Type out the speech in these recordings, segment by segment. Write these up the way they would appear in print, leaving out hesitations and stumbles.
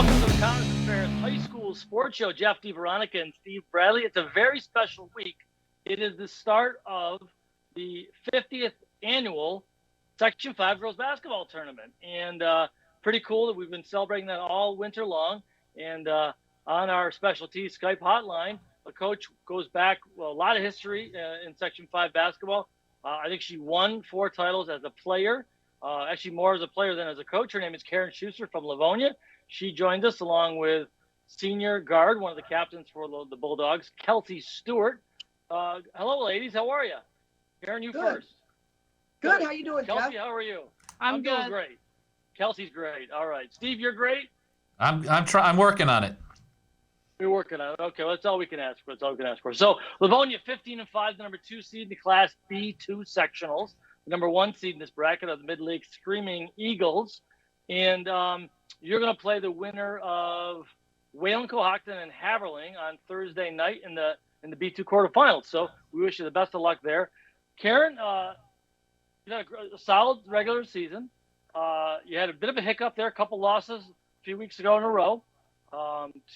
Welcome to the Congress Ferris High School Sports Show. Jeff DiVeronica and Steve Bradley. It's a very special week. It is the start of the 50th annual Section 5 Girls Basketball Tournament. And pretty cool that we've been celebrating that all winter long. And on our specialty Skype hotline, a coach goes back a lot of history in Section 5 basketball. I think she won 4 titles as a player. Actually, more as a player than as a coach. Her name is Coach Schuster from Livonia. She joined us along with senior guard, one of the captains for the Bulldogs, Kelsey Stewart. Hello, ladies. How are you? Karen, you first. Good. How you doing, Kelsey, Jeff? how are you? I'm good. doing great. Kelsey's great. All right. Steve, you're great? I'm working on it. We're working on it. Okay, well, that's all we can ask for. So, Livonia 15-5, the number 2 seed in the Class B2 sectionals. The number 1 seed in this bracket of the Mid-Lake Screaming Eagles. And you're going to play the winner of Wayland Cohocton and Haverling on Thursday night in the B2 quarterfinals. So we wish you the best of luck there. Karen, you had a solid regular season. You had a bit of a hiccup there, a couple losses a few weeks ago in a row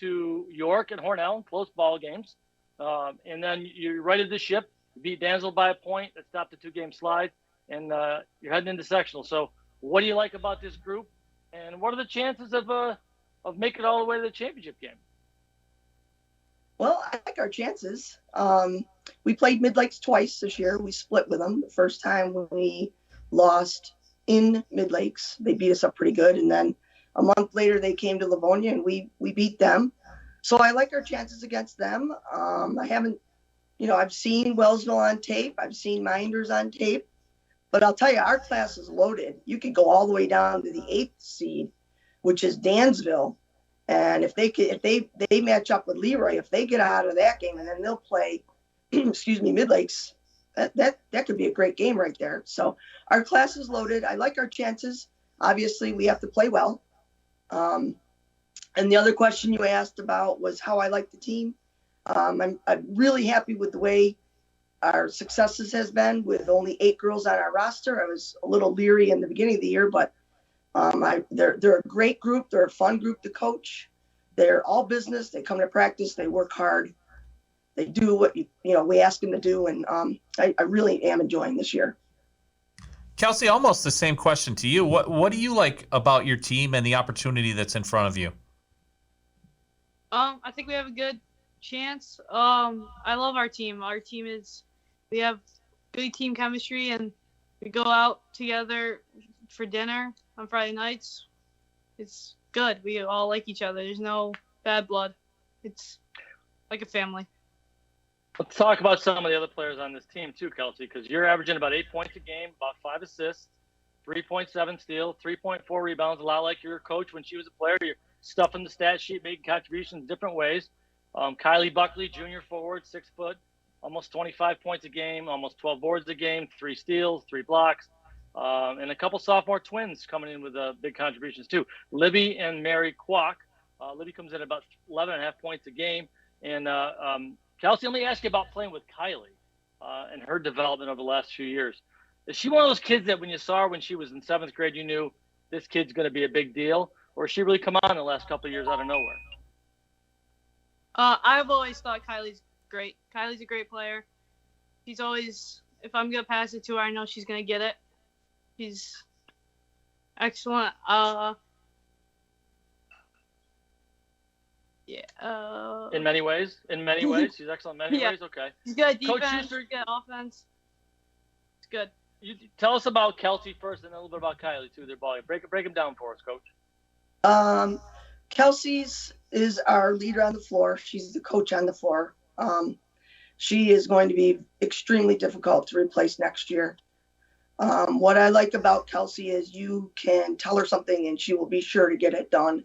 to York and Hornell in close ball games. And then you righted the ship, you beat Dansville by a point that stopped the 2-game slide, and you're heading into sectional. So what do you like about this group? And what are the chances of making it all the way to the championship game? Well, I like our chances. We played Mid-Lakes twice this year. We split with them. The first time when we lost in Mid-Lakes, they beat us up pretty good. And then a month later, they came to Livonia and we beat them. So I like our chances against them. I've seen Wellsville on tape. I've seen Minders on tape. But I'll tell you, our class is loaded. You could go all the way down to the 8th seed, which is Dansville. And if they match up with Leroy, if they get out of that game and then they'll play, Mid-Lakes, that could be a great game right there. So our class is loaded. I like our chances. Obviously, we have to play well. And the other question you asked about was how I like the team. I'm really happy with the way our successes has been with only 8 girls on our roster. I was a little leery in the beginning of the year, but they're a great group. They're a fun group to coach. They're all business. They come to practice. They work hard. They do what we ask them to do, and I really am enjoying this year. Kelsey, almost the same question to you. What do you like about your team and the opportunity that's in front of you? I think we have a good chance. I love our team. We have good team chemistry, and we go out together for dinner on Friday nights. It's good. We all like each other. There's no bad blood. It's like a family. Let's talk about some of the other players on this team too, Kelsey, because you're averaging about 8 points a game, about 5 assists, 3.7 steals, 3.4 rebounds, a lot like your coach when she was a player. You're stuffing the stat sheet, making contributions different ways. Kylie Buckley, junior forward, 6 foot, almost 25 points a game, almost 12 boards a game, 3 steals, 3 blocks, and a couple sophomore twins coming in with big contributions too. Libby and Mary Kwok. Libby comes in at about 11.5 points a game. And Kelsey, let me ask you about playing with Kylie and her development over the last few years. Is she one of those kids that when you saw her when she was in 7th grade, you knew this kid's going to be a big deal? Or has she really come on the last couple of years out of nowhere? I've always thought Kylie's great. Kylie's a great player. She's always, if I'm going to pass it to her, I know she's going to get it. She's excellent. In many ways? She's excellent in many ways? Okay. She's good at defense, Coach Schuster, good offense. It's good. You tell us about Kelsey first and then a little bit about Kylie, too. Their ball. Break them down for us, Coach. Kelsey's is our leader on the floor. She's the coach on the floor. She is going to be extremely difficult to replace next year. What I like about Kelsey is you can tell her something and she will be sure to get it done.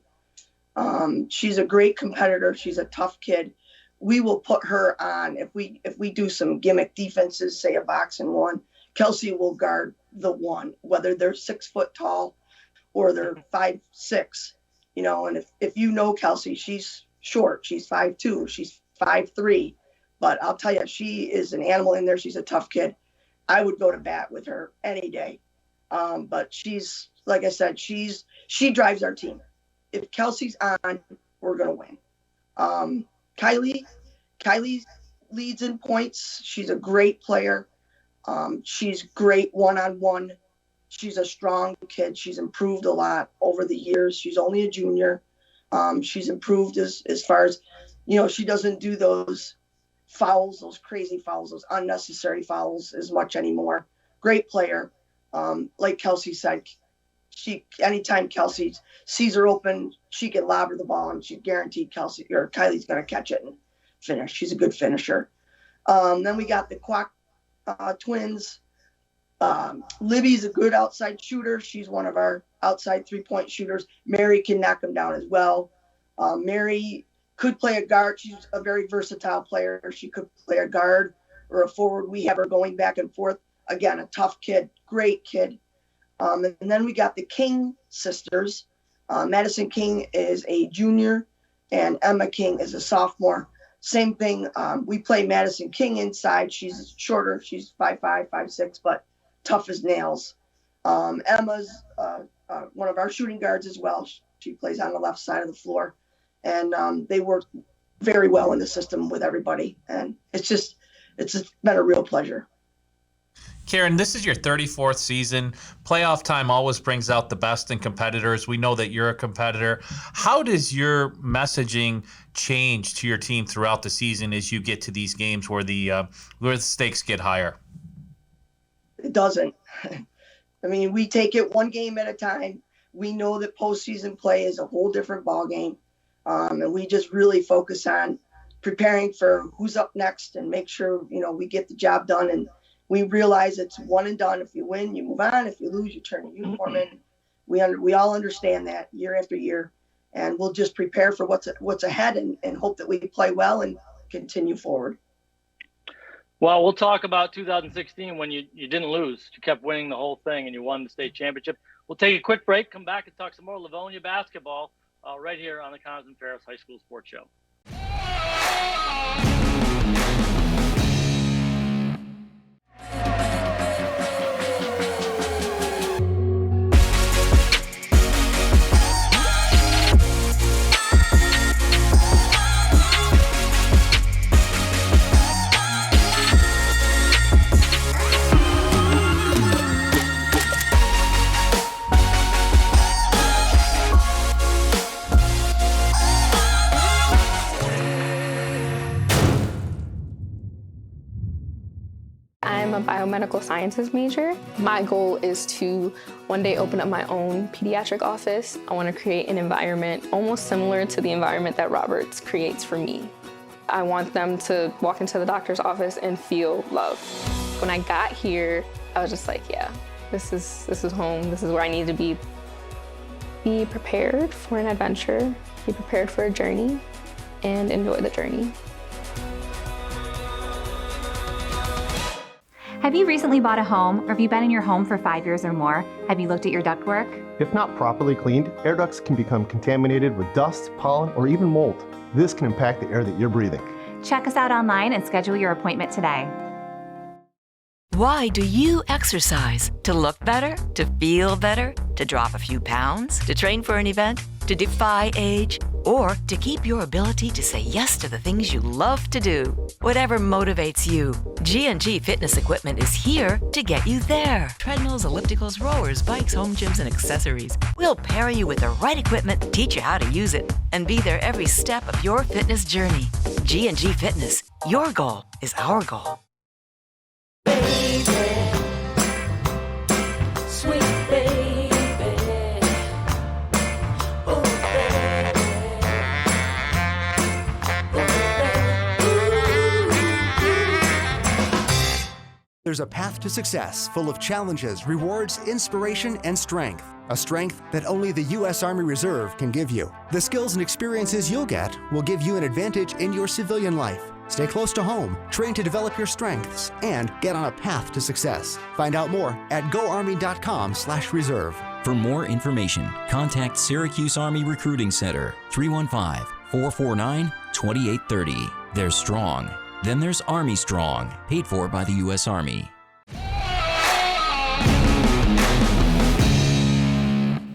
She's a great competitor. She's a tough kid. We will put her on if we do some gimmick defenses, say a box and one. Kelsey will guard the one, whether they're 6 foot tall or they're 5'6". And if you know Kelsey, she's short. She's 5'2". She's 5'3". But I'll tell you, she is an animal in there. She's a tough kid. I would go to bat with her any day. But she's, like I said, she drives our team. if Kelsey's on, we're going to win. Kylie leads in points. She's a great player. She's great one-on-one. She's a strong kid. She's improved a lot over the years. She's only a junior. She's improved as far as, she doesn't do those fouls, those crazy fouls, those unnecessary fouls as much anymore. Great player. Like Kelsey said, anytime Kelsey sees her open, she can lob her the ball, and she's guaranteed Kylie's going to catch it and finish. She's a good finisher. Then we got the Kwok twins. Libby's a good outside shooter. She's one of our outside 3-point shooters. Mary can knock them down as well. Mary could play a guard. She's a very versatile player. She could play a guard or a forward. We have her going back and forth. Again, a tough kid, great kid. And then we got the King sisters. Madison King is a junior, and Emma King is a sophomore. Same thing. We play Madison King inside. She's shorter. She's 5'5", 5'6", but tough as nails. Emma's one of our shooting guards as well. She plays on the left side of the floor, and they work very well in the system with everybody. And it's been a real pleasure. Karen, this is your 34th season. Playoff time always brings out the best in competitors. We know that you're a competitor. How does your messaging change to your team throughout the season as you get to these games where the stakes get higher? It doesn't. I mean, we take it one game at a time. We know that postseason play is a whole different ballgame, and we just really focus on preparing for who's up next and make sure we get the job done. And we realize it's one and done. If you win, you move on. If you lose, you turn your uniform in. We all understand that year after year, and we'll just prepare for what's ahead and hope that we play well and continue forward. Well, we'll talk about 2016 when you didn't lose. You kept winning the whole thing and you won the state championship. We'll take a quick break, come back and talk some more Livonia basketball right here on the Connors and Ferris High School Sports Show. I'm a biomedical sciences major. My goal is to one day open up my own pediatric office. I want to create an environment almost similar to the environment that Roberts creates for me. I want them to walk into the doctor's office and feel love. When I got here, I was just like, yeah, this is home. This is where I need to be. Be prepared for an adventure, be prepared for a journey, and enjoy the journey. Have you recently bought a home, or have you been in your home for 5 years or more? Have you looked at your ductwork? If not properly cleaned, air ducts can become contaminated with dust, pollen, or even mold. This can impact the air that you're breathing. Check us out online and schedule your appointment today. Why do you exercise? To look better? To feel better? To drop a few pounds? To train for an event? To defy age? Or to keep your ability to say yes to the things you love to do? Whatever motivates you, G&G Fitness Equipment is here to get you there. Treadmills, ellipticals, rowers, bikes, home gyms, and accessories. We'll pair you with the right equipment, teach you how to use it, and be there every step of your fitness journey. G&G Fitness. Your goal is our goal. Baby, sweet baby. There's a path to success full of challenges, rewards, inspiration, and strength. A strength that only the U.S. Army Reserve can give you. The skills and experiences you'll get will give you an advantage in your civilian life. Stay close to home, train to develop your strengths, and get on a path to success. Find out more at goarmy.com/reserve. For more information, contact Syracuse Army Recruiting Center, 315-449-2830. There's strong. Then there's Army Strong, paid for by the U.S. Army.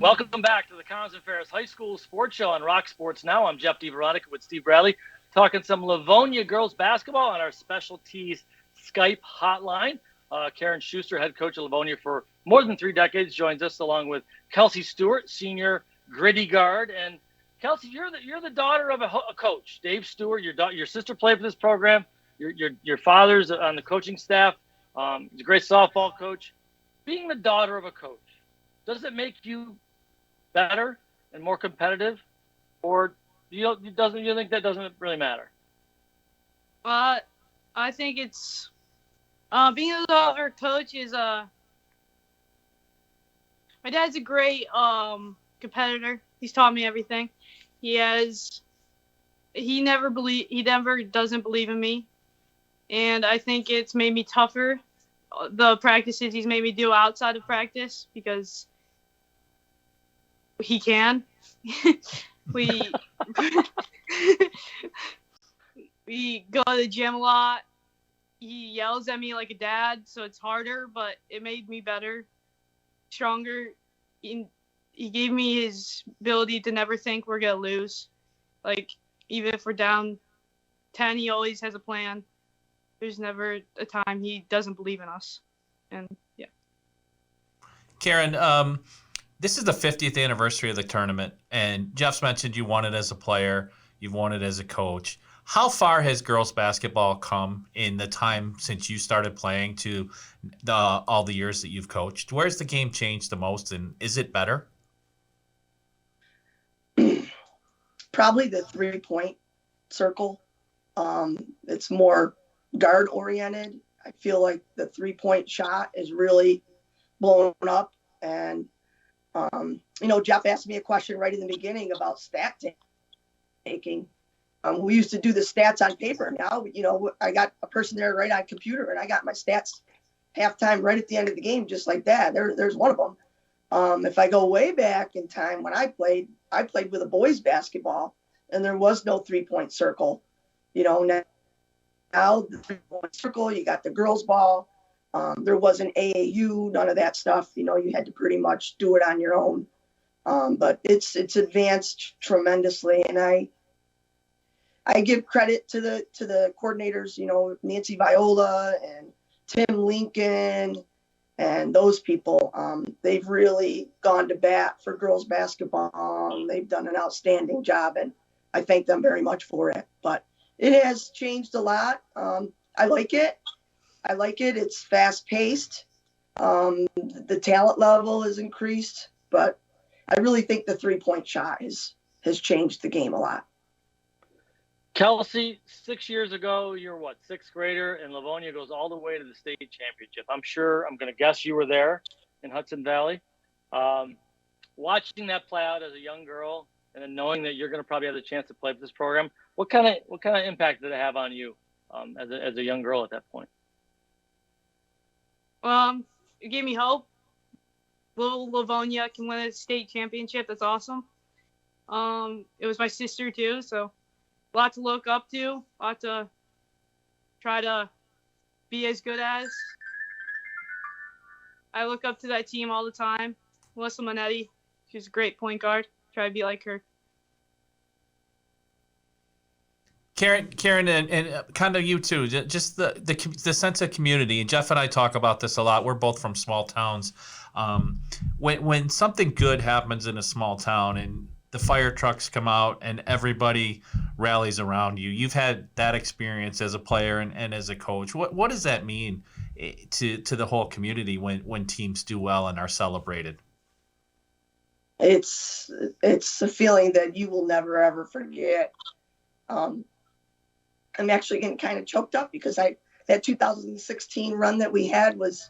Welcome back to the Collins and Ferris High School Sports Show on Rock Sports Now. I'm Jeff DiVeronica with Steve Bradley, talking some Livonia girls basketball on our specialties Skype hotline. Karen Schuster, head coach of Livonia for more than 3 decades, joins us along with Kelsey Stewart, senior gritty guard. And Kelsey, you're the daughter of a coach, Dave Stewart. Your sister played for this program. Your father's on the coaching staff. He's a great softball coach. Being the daughter of a coach, does it make you better and more competitive, or you think that doesn't really matter? I think it's being a daughter coach is my dad's a great competitor. He's taught me everything. He never doesn't believe in me, and I think it's made me tougher. The practices he's made me do outside of practice, because he can. we go to the gym a lot. He yells at me like a dad, so it's harder, but it made me better, stronger. He gave me his ability to never think we're going to lose. Like, even if we're down 10, he always has a plan. There's never a time he doesn't believe in us. And, yeah. Karen, this is the 50th anniversary of the tournament, and Jeff's mentioned you won it as a player, you've won it as a coach. How far has girls basketball come in the time since you started playing to all the years that you've coached? Where's the game changed the most, and is it better? Probably the 3-point circle. It's more guard oriented. I feel like the 3-point shot is really blown up. And, Jeff asked me a question right in the beginning about stat taking. We used to do the stats on paper. Now, I got a person there right on computer, and I got my stats halftime right at the end of the game, just like that. There's one of them. If I go way back in time when I played with a boys basketball, and there was no 3-point circle. Now the 3-point circle, you got the girls ball. There wasn't AAU, none of that stuff. You had to pretty much do it on your own. But it's advanced tremendously, and I give credit to the coordinators, Nancy Viola and Tim Lincoln and those people. They've really gone to bat for girls basketball. They've done an outstanding job, and I thank them very much for it. But it has changed a lot. I like it. It's fast paced. The talent level has increased, but I really think the 3-point shot has changed the game a lot. Kelsey, 6 years ago, you're sixth grader, and Livonia goes all the way to the state championship. I'm going to guess you were there in Hudson Valley. Watching that play out as a young girl, and then knowing that you're going to probably have the chance to play for this program, what kind of impact did it have on you as a young girl at that point? It gave me hope. Little Livonia can win a state championship. That's awesome. It was my sister too, so a lot to look up to, a lot to try to be as good as. I look up to that team all the time. Melissa Monetti, she's a great point guard. Try to be like her. Karen, and kind of you too, just the sense of community. And Jeff and I talk about this a lot. We're both from small towns. When something good happens in a small town and the fire trucks come out and everybody rallies around you, you've had that experience as a player and as a coach. What does that mean to the whole community when teams do well and are celebrated? It's a feeling that you will never ever forget. I'm actually getting kind of choked up because that 2016 run that we had was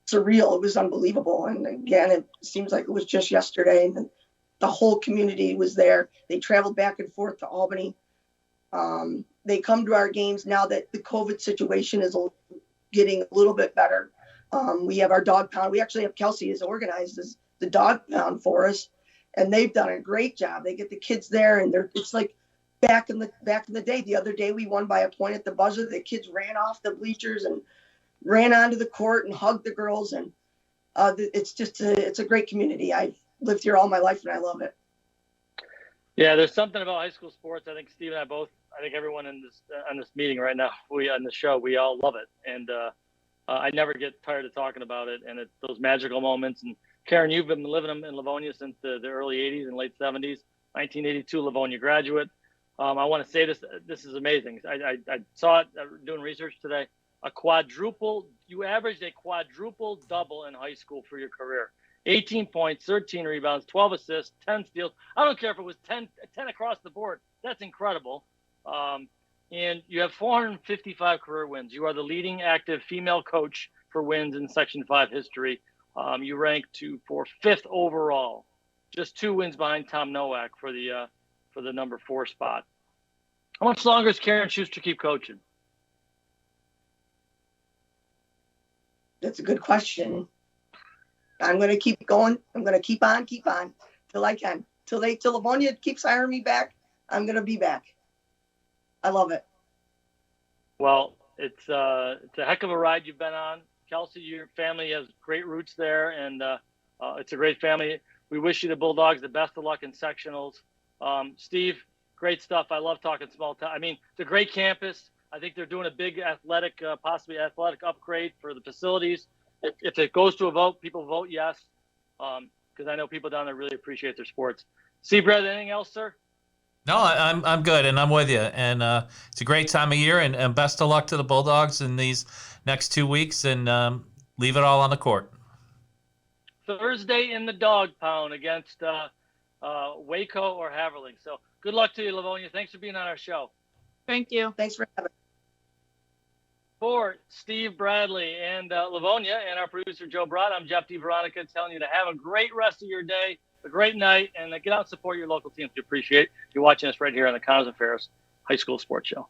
surreal. It was unbelievable. And again, it seems like it was just yesterday. And the whole community was there. They traveled back and forth to Albany. They come to our games now that the COVID situation is getting a little bit better. We have our dog pound. We actually have Kelsey is organized as the dog pound for us, and they've done a great job. They get the kids there, and it's like back in the day. The other day we won by a point at the buzzer. The kids ran off the bleachers and ran onto the court and hugged the girls, and it's a great community. lived here all my life, and I love it. Yeah, there's something about high school sports. I think Steve and I both. I think everyone in this on this meeting right now, on the show, we all love it, and I never get tired of talking about it. And it's those magical moments. And Karen, you've been living them in Livonia since the early '80s and late '70s. 1982 Livonia graduate. I want to say this. This is amazing. I saw it doing research today. You averaged a quadruple double in high school for your career. 18 points, 13 rebounds, 12 assists, 10 steals. I don't care if it was 10 across the board. That's incredible. And you have 455 career wins. You are the leading active female coach for wins in Section 5 history. You rank for 5th overall, just 2 wins behind Tom Nowak for the number 4 spot. How much longer does Karen Schuster keep coaching? That's a good question. I'm going to keep going. I'm going to keep on till I can. Till Livonia keeps hiring me back, I'm going to be back. I love it. Well, it's a heck of a ride you've been on. Kelsey, your family has great roots there, and it's a great family. We wish you, the Bulldogs, the best of luck in sectionals. Steve, great stuff. I love talking small town. I mean, it's a great campus. I think they're doing a big possibly athletic upgrade for the facilities. If it goes to a vote, people vote yes, because I know people down there really appreciate their sports. Steve Bradley, anything else, sir? No, I'm good, and I'm with you. And it's a great time of year, and best of luck to the Bulldogs in these next 2 weeks, and leave it all on the court. Thursday in the Dog Pound against Waco or Haverling. So good luck to you, Livonia. Thanks for being on our show. Thank you. Thanks for having me. For Steve Bradley and Livonia and our producer, Joe Broad, I'm Jeff DiVeronica, telling you to have a great rest of your day, a great night, and get out and support your local teams. We appreciate you watching us right here on the Connors and Ferris High School Sports Show.